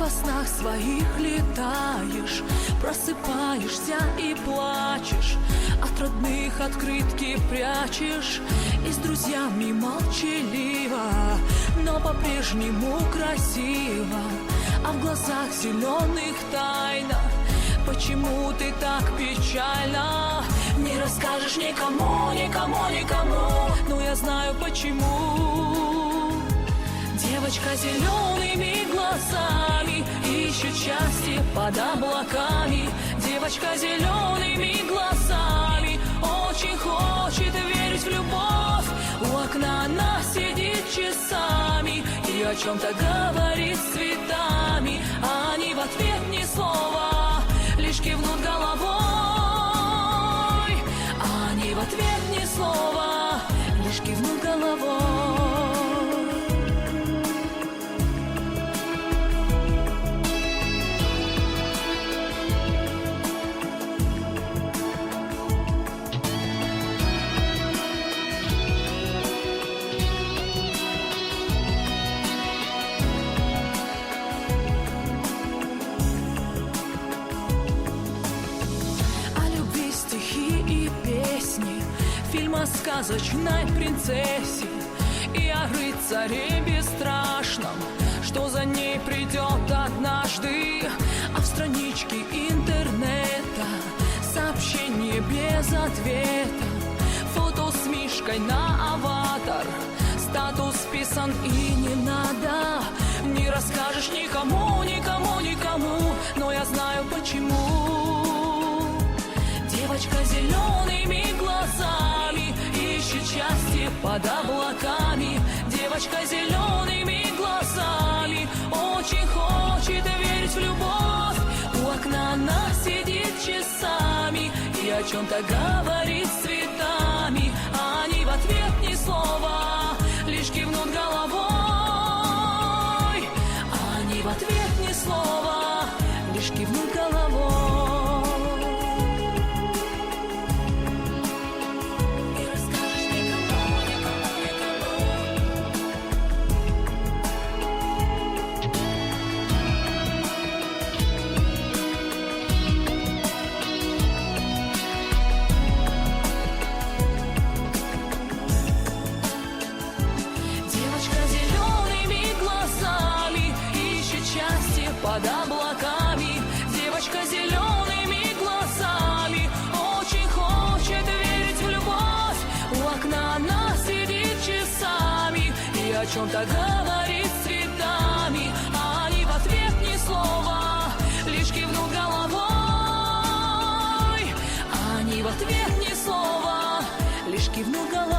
во снах своих летаешь, просыпаешься и плачешь, от родных открытки прячешь, и с друзьями молчаливо, но по-прежнему красиво, а в глазах зеленых тайна. Почему ты так печальна? Не расскажешь никому, никому, никому, но я знаю почему. Девочка с зелеными глазами ищет счастье под облаками. Девочка с зелеными глазами очень хочет верить в любовь. У окна она сидит часами и о чем-то говорит с цветами, а они в ответ ни слова, лишь кивнут головой. А они в ответ ни слова, лишь кивнут головой. Фильм о сказочной принцессе и о рыцаре бесстрашном, что за ней придет однажды, а в страничке интернета сообщение без ответа, фото с мишкой на аватар, статус списан и не надо. Не расскажешь никому, никому, никому, но я знаю почему. Девочка с зелеными глазами ищет счастье под облаками. Девочка с зелеными глазами очень хочет верить в любовь. У окна она сидит часами и о чем-то говорит с цветами, а они в ответ ни слова, лишь кивнут головой. А они в ответ ни слова, лишь кивнут головой. Под облаками девочка с зелеными глазами очень хочет верить в любовь. У окна она сидит часами и о чем-то говорит с цветами, а они в ответ ни слова, лишь кивнут головой. А они в ответ ни слова, лишь кивнут головой.